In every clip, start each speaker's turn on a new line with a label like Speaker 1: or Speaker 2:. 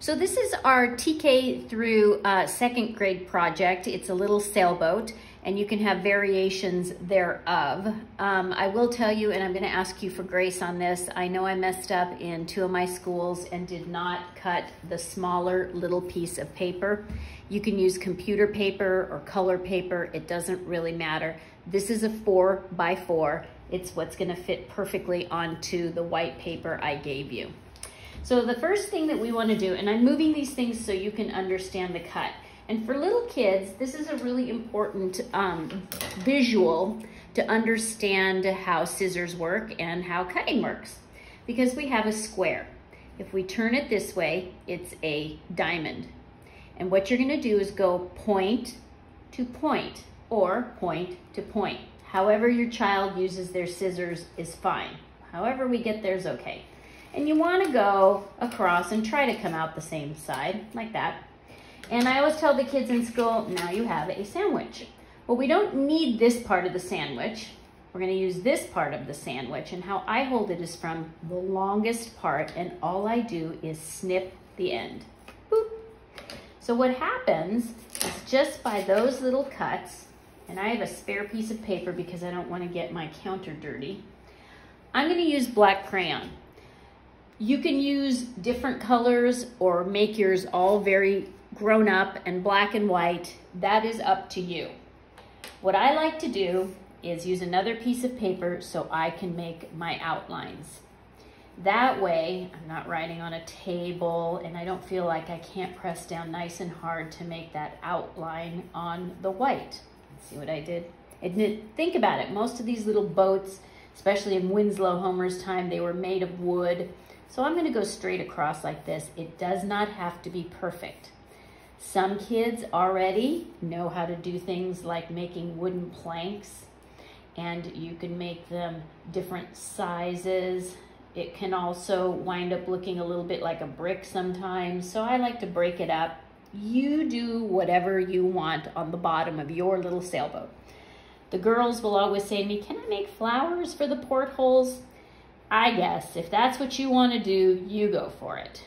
Speaker 1: So this is our TK through second grade project. It's a little sailboat, and you can have variations thereof. I will tell you, and I'm going to ask you for grace on this, I know I messed up in 2 of my schools and did not cut the smaller little piece of paper. You can use computer paper or color paper. It doesn't really matter. This is a 4x4. It's what's going to fit perfectly onto the white paper I gave you. So the first thing that we want to do, and I'm moving these things so you can understand the cut. And for little kids, this is a really important visual to understand how scissors work and how cutting works. Because we have a square. If we turn it this way, it's a diamond. And what you're going to do is go point to point or point to point. However your child uses their scissors is fine. However we get there is okay. And you want to go across and try to come out the same side, like that. And I always tell the kids in school, now you have a sandwich. Well, we don't need this part of the sandwich. We're going to use this part of the sandwich. And how I hold it is from the longest part, and all I do is snip the end. Boop. So what happens is just by those little cuts, and I have a spare piece of paper because I don't want to get my counter dirty, I'm going to use black crayon. You can use different colors or make yours all very grown up and black and white. That is up to you. What I like to do is use another piece of paper so I can make my outlines. That way, I'm not writing on a table and I don't feel like I can't press down nice and hard to make that outline on the white. See what I did? Think about it. Most of these little boats, especially in Winslow Homer's time, they were made of wood. So I'm going to go straight across like this. It does not have to be perfect. Some kids already know how to do things like making wooden planks, and you can make them different sizes. It can also wind up looking a little bit like a brick sometimes, so I like to break it up. You do whatever you want on the bottom of your little sailboat. The girls will always say to me, can I make flowers for the portholes? I guess if that's what you want to do, you go for it.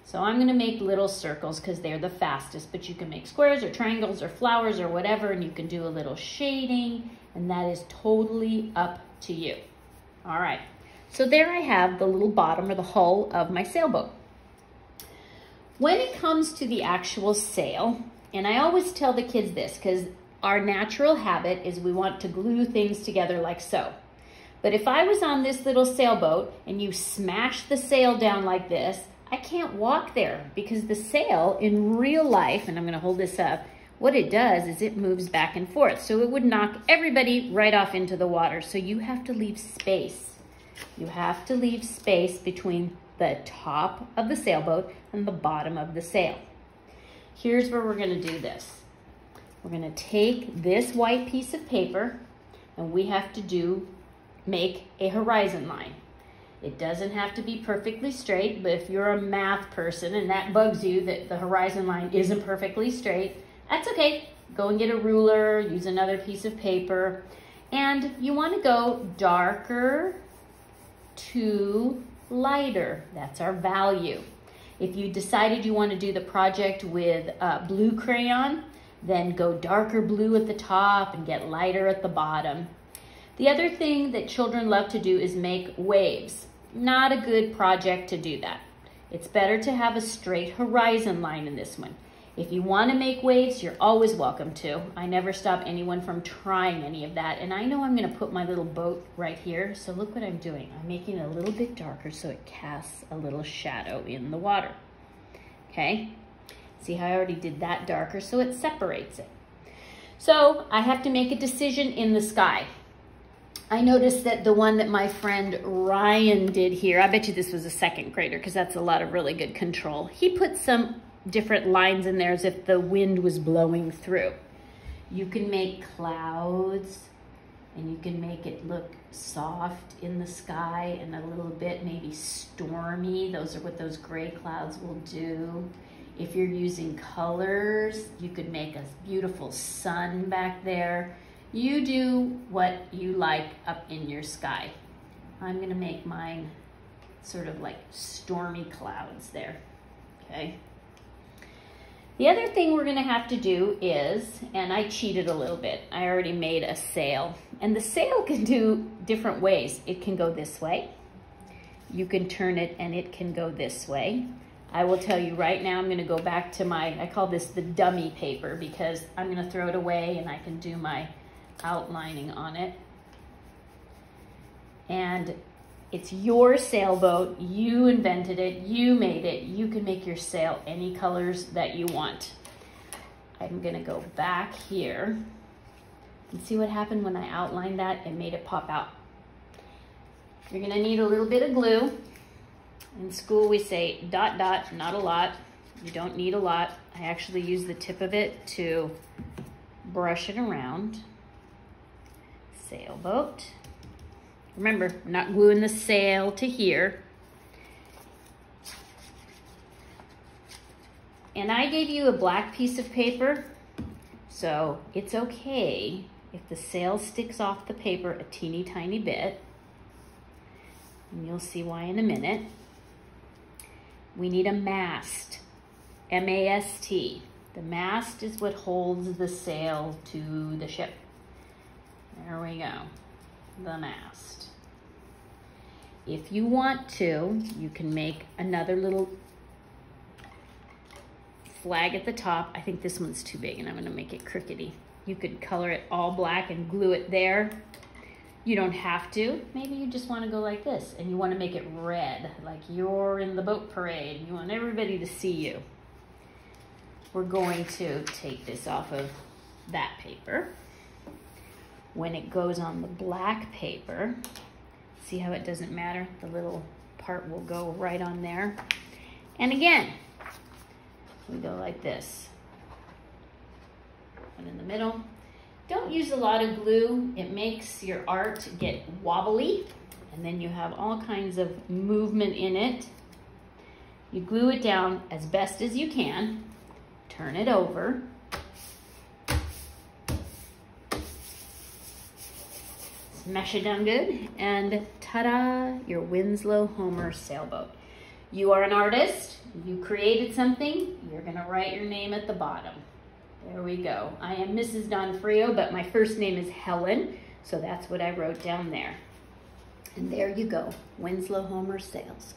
Speaker 1: So I'm going to make little circles because they're the fastest, but you can make squares or triangles or flowers or whatever, and you can do a little shading, and that is totally up to you. All right, so there I have the little bottom or the hull of my sailboat. When it comes to the actual sail, and I always tell the kids this because our natural habit is we want to glue things together like so. But if I was on this little sailboat and you smash the sail down like this, I can't walk there because the sail in real life, and I'm going to hold this up, what it does is it moves back and forth. So it would knock everybody right off into the water. So you have to leave space. You have to leave space between the top of the sailboat and the bottom of the sail. Here's where we're going to do this. We're going to take this white piece of paper and we have to make a horizon line. It doesn't have to be perfectly straight, but if you're a math person and that bugs you that the horizon line isn't perfectly straight, that's okay. Go and get a ruler, use another piece of paper, and you want to go darker to lighter. That's our value. If you decided you want to do the project with blue crayon, then go darker blue at the top and get lighter at the bottom. The other thing that children love to do is make waves. Not a good project to do that. It's better to have a straight horizon line in this one. If you want to make waves, you're always welcome to. I never stop anyone from trying any of that. And I know I'm going to put my little boat right here. So look what I'm doing. I'm making it a little bit darker so it casts a little shadow in the water. Okay? See how I already did that darker so it separates it. So I have to make a decision in the sky. I noticed that the one that my friend Ryan did here, I bet you this was a second grader because that's a lot of really good control. He put some different lines in there as if the wind was blowing through. You can make clouds and you can make it look soft in the sky and a little bit maybe stormy. Those are what those gray clouds will do. If you're using colors, you could make a beautiful sun back there. You do what you like up in your sky. I'm gonna make mine sort of like stormy clouds there, okay? The other thing we're gonna have to do is, and I cheated a little bit, I already made a sail. And the sail can do different ways. It can go this way. You can turn it and it can go this way. I will tell you right now, I'm gonna go back to I call this the dummy paper because I'm gonna throw it away and I can do my outlining on it. And it's your sailboat, you invented it, you made it, you can make your sail any colors that you want. I'm gonna go back here and see what happened when I outlined that. It made it pop out. You're gonna need a little bit of glue. In school we say dot dot, not a lot. You don't need a lot. I actually use the tip of it to brush it around. Sailboat. Remember, we're not gluing the sail to here. And I gave you a black piece of paper, so it's okay if the sail sticks off the paper a teeny tiny bit. And you'll see why in a minute. We need a mast, M-A-S-T. The mast is what holds the sail to the ship. There we go, the mast. If you want to, you can make another little flag at the top. I think this one's too big and I'm gonna make it crookedy. You could color it all black and glue it there. You don't have to. Maybe you just wanna go like this and you wanna make it red, like you're in the boat parade. You want everybody to see you. We're going to take this off of that paper. When it goes on the black paper, see how it doesn't matter? The little part will go right on there. And again, we go like this. And in the middle. Don't use a lot of glue. It makes your art get wobbly, and then you have all kinds of movement in it. You glue it down as best as you can. Turn it over. Smash it down good, and ta-da, your Winslow Homer sailboat. You are an artist, you created something, you're gonna write your name at the bottom. There we go. I am Mrs. Donfrio, but my first name is Helen, so that's what I wrote down there. And there you go, Winslow Homer Sails.